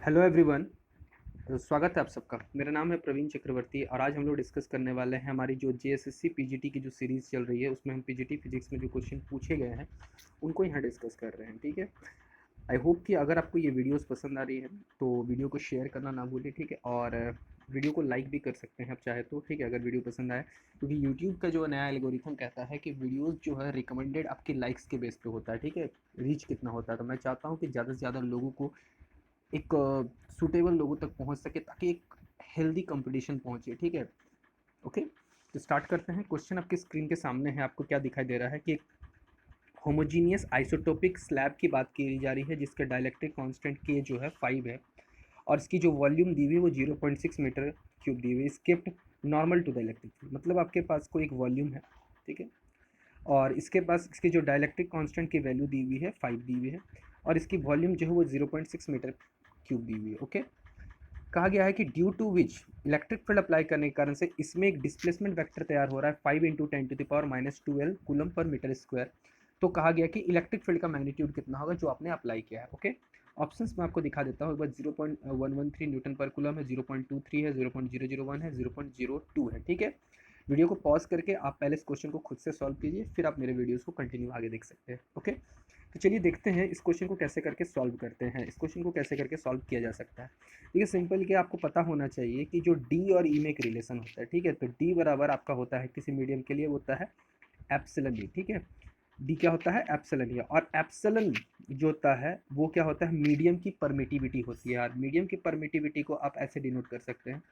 Hello everyone. स्वागत है आप सबका। मेरा नाम है प्रवीण चक्रवर्ती और आज हम लोग डिस्कस करने वाले हैं हमारी जो जेएसएससी पीजीटी की जो सीरीज़ चल रही है उसमें हम पीजीटी फिजिक्स में जो क्वेश्चन पूछे गए हैं उनको यहाँ डिस्कस कर रहे हैं। ठीक है, आई होप कि अगर आपको ये वीडियोस पसंद आ रही है तो वीडियो को शेयर करना ना भूलें। ठीक है, और वीडियो को लाइक भी कर सकते हैं आप चाहे तो। ठीक है, अगर वीडियो पसंद आए, क्योंकि यूट्यूब का जो नया एल्गोरिथम कहता है कि वीडियोस जो है रिकमेंडेड आपके लाइक्स के बेस पे होता है। ठीक है, रीच कितना होता है, तो मैं चाहता हूँ कि ज़्यादा से ज़्यादा लोगों को एक सूटेबल लोगों तक पहुंच सके ताकि एक हेल्दी कंपटीशन पहुंचे। ठीक है, ओके, तो स्टार्ट करते हैं। क्वेश्चन आपकी स्क्रीन के सामने है। आपको क्या दिखाई दे रहा है कि एक होमोजीनियस आइसोटोपिक स्लैब की बात की जा रही है जिसका डाइलेक्ट्रिक कांस्टेंट के जो है 5 है और इसकी जो वॉल्यूम दी हुई है वो 0.6 मीटर क्यूब दी हुई है। स्केप्ड नॉर्मल टू डाइलेक्ट्रिक, मतलब आपके पास कोई एक वॉल्यूम है। ठीक है, और इसके पास इसकी जो डाइलेक्ट्रिक कांस्टेंट की वैल्यू दी हुई है 5 दी हुई है और इसकी वॉल्यूम जो है वो 0.6 मीटर क्यूब दी हुई है। ओके, कहा गया है कि due to which electric field apply करने के कारण से इसमें एक डिस्प्लेसमेंट वेक्टर तैयार हो रहा है 5 × 10⁻⁻12 कूलम पर मीटर स्क्वायर। तो कहा गया कि इलेक्ट्रिक फील्ड का मैग्नीट्यूड कितना होगा जो आपने अप्लाई किया है। ओके, ऑप्शंस मैं आपको दिखा देता हूँ एक बार। 0.113 न्यूटन पर कूलम है, 0.23 है, 0.001 है, 0.02 है। ठीक है, वीडियो को पॉज करके आप पहले इस क्वेश्चन को खुद से सॉल्व कीजिए, फिर आप मेरे वीडियोस को कंटिन्यू आगे देख सकते हैं। ओके, तो चलिए देखते हैं इस क्वेश्चन को कैसे करके सॉल्व करते हैं। इस क्वेश्चन को कैसे करके सॉल्व किया जा सकता है। देखिए, सिंपल कि आपको पता होना चाहिए कि जो डी और ई में एक रिलेशन होता है। ठीक है, तो डी बराबर आपका होता है किसी मीडियम के लिए होता है एप्सिलन ई। ठीक है, डी क्या होता है, एप्सिलन ई। और एप्सिलन जो होता है वो क्या होता है, मीडियम की परमिटिविटी होती है। यार, मीडियम की परमिटिविटी को आप ऐसे डिनोट कर सकते हैं,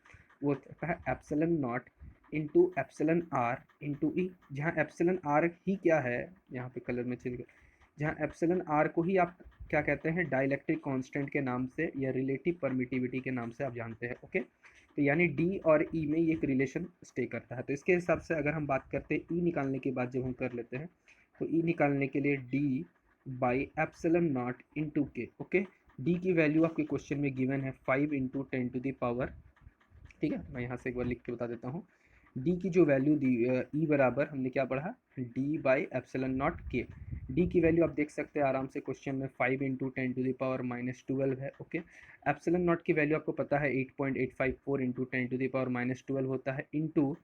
वो होता है epsilon naught into epsilon R into E, जहाँ एप्सिलन आर ही क्या है, यहाँ पे कलर में चल गया, जहाँ एप्सिलन आर को ही आप क्या कहते हैं, डाइलेक्ट्रिक कांस्टेंट के नाम से या रिलेटिव परमिटिविटी के नाम से आप जानते हैं। ओके, तो यानी डी और ई में ये एक रिलेशन स्टे करता है। तो इसके हिसाब से अगर हम बात करते हैं ई निकालने की बात जब हम कर लेते हैं, तो ई निकालने के लिए D by epsilon naught into के। ओके, डी की वैल्यू आपके क्वेश्चन में गिवन है 5 × 10⁻⁻। ठीक है, मैं यहाँ से एक बार लिख के बता देता हूँ। डी की जो वैल्यू दी ई बराबर हमने क्या पढ़ा, डी बाई एप्सिलन नॉट के। डी की वैल्यू आप देख सकते हैं आराम से क्वेश्चन में 5 × 10⁻⁻12 है। ओके, एप्सिलन नॉट की वैल्यू आपको पता है 8.854 × 10⁻12 होता है इंटू,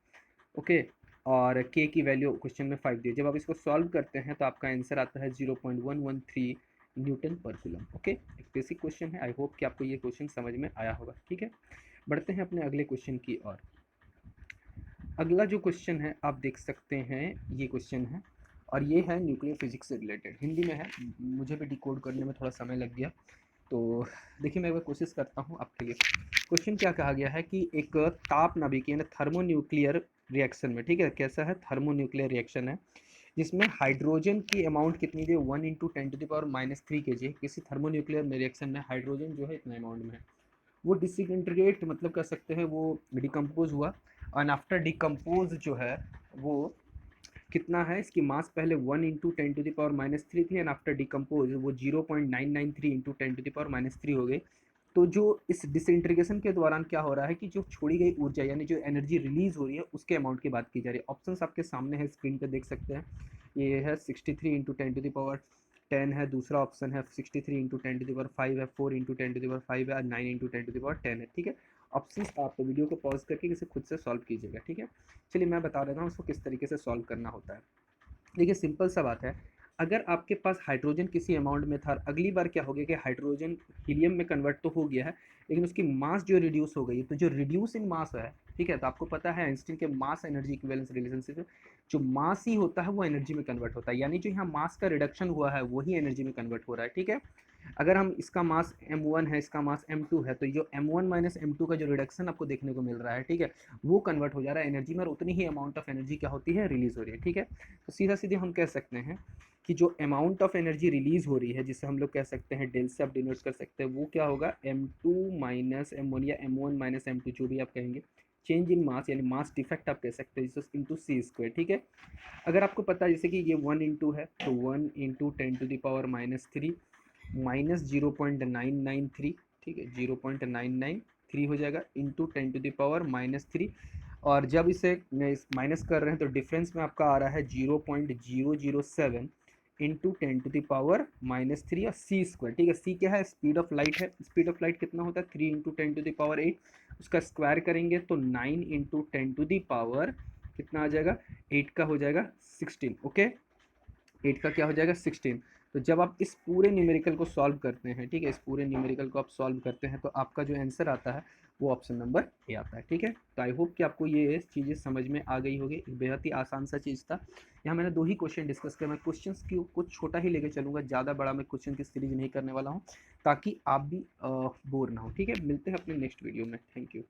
ओके, और के की वैल्यू क्वेश्चन में 5 दी। जब आप इसको सॉल्व करते हैं तो आपका आंसर आता है 0.113 न्यूटन पर कूलम। ओके, एक बेसिक क्वेश्चन है। आई होप कि आपको ये क्वेश्चन समझ में आया होगा। ठीक है, बढ़ते हैं अपने अगले क्वेश्चन की ओर। अगला जो क्वेश्चन है आप देख सकते हैं, ये क्वेश्चन है और ये है न्यूक्लियर फिजिक्स से रिलेटेड, हिंदी में है, मुझे भी डिकोड करने में थोड़ा समय लग गया। तो देखिए, मैं एक बार कोशिश करता हूँ आपके लिए। क्वेश्चन क्या कहा गया है कि एक ताप नाभिक यानी थर्मोन्यूक्लियर रिएक्शन में, ठीक है, कैसा है, थर्मोन्यूक्लियर रिएक्शन है जिसमें हाइड्रोजन की अमाउंट कितनी थी, 1 × 10⁻³ kg। किसी थर्मोन्यूक्लियर रिएक्शन में हाइड्रोजन जो है इतना अमाउंट में है, वो डिसइंटीग्रेट मतलब कह सकते हैं वो डिकम्पोज हुआ। और आफ्टर डिकम्पोज जो है वो कितना है, इसकी मास पहले 1 × 10⁻³ थी एंड आफ्टर डिकम्पोज वो 0.993 × 10⁻³ हो गई। तो जो इस डिसइंटीग्रेशन के दौरान क्या हो रहा है कि जो छोड़ी गई ऊर्जा यानी जो एनर्जी रिलीज हो रही है उसके अमाउंट की बात की जा रही है। ऑप्शंस आपके सामने है, स्क्रीन पे देख सकते हैं। ये है 63 × 10⁻10 है, दूसरा ऑप्शन है 63 × 10⁵ है, 4 × 10⁵ है, 9 × 1010 है। ठीक है, ऑप्शंस आप वीडियो को पॉज करके इसे खुद से सॉल्व कीजिएगा। ठीक है, चलिए मैं बता देता हूँ इसको किस तरीके से सॉल्व करना होता है। देखिए, सिंपल सा बात है, अगर आपके पास हाइड्रोजन किसी अमाउंट में था, अगली बार क्या हो गया कि हाइड्रोजन हीलियम में कन्वर्ट तो हो गया है लेकिन उसकी मास जो रिड्यूस हो गई है, तो जो रिड्यूस इन मास है, ठीक है, तो आपको पता है आइंस्टीन के मास एनर्जी इक्विवेलेंस रिलेशनशिप, जो मास ही होता है वो एनर्जी में कन्वर्ट होता है, यानी जो यहाँ मास का रिडक्शन हुआ है वही एनर्जी में कन्वर्ट हो रहा है। ठीक है, अगर हम इसका मास m1 है, इसका मास m2 है, तो जो m1 - m2 का जो रिडक्शन आपको देखने को मिल रहा है, ठीक है, वो कन्वर्ट हो जा रहा है एनर्जी में और उतनी ही अमाउंट ऑफ एनर्जी क्या होती है, रिलीज हो रही है। ठीक है, तो सीधा सीधे हम कह सकते हैं कि जो अमाउंट ऑफ एनर्जी रिलीज हो रही है, जिसे हम लोग कह सकते हैं डेल से आप डिनोट कर सकते हैं, वो क्या होगा, m2 - m1 या m1 - m2 जो भी आप कहेंगे, चेंज इन मास यानी मास डिफेक्ट आप कह सकते हैं, जिससे इंटू सी स्क्वायर। ठीक है, अगर आपको पता है जैसे कि ये 1 इंटू है तो 1 × 10⁻³ माइनस 0.993, ठीक है, 0.993 हो जाएगा इंटू 10⁻³ और जब इसे माइनस कर रहे हैं तो डिफरेंस में आपका आ रहा है 0.007 इंटू 10⁻³ और सी स्क्वायर, ठीक है। सी क्या है, स्पीड ऑफ लाइट है। स्पीड ऑफ लाइट कितना होता है, 3 इंटू 10⁸, उसका स्क्वायर करेंगे तो 9 इंटू 10⁻, कितना आ जाएगा, 8 का हो जाएगा 16, ओके। 8 का क्या हो जाएगा 16। तो जब आप इस पूरे न्यूमेरिकल को सॉल्व करते हैं, ठीक है, इस पूरे न्यूमेरिकल को आप सॉल्व करते हैं तो आपका जो आंसर आता है वो ऑप्शन नंबर ए आता है, ठीक है। तो आई होप कि आपको ये चीज़ें समझ में आ गई होगी। एक बेहद ही आसान सा चीज़ था। यहाँ मैंने 2 ही क्वेश्चन डिस्कस किया। मैं क्वेश्चन की कुछ छोटा ही लेके चलूँगा, ज़्यादा बड़ा मैं क्वेश्चन की सीरीज नहीं करने वाला हूँ, ताकि आप भी बोर ना हो, ठीक है। मिलते हैं अपने नेक्स्ट वीडियो में। Thank you.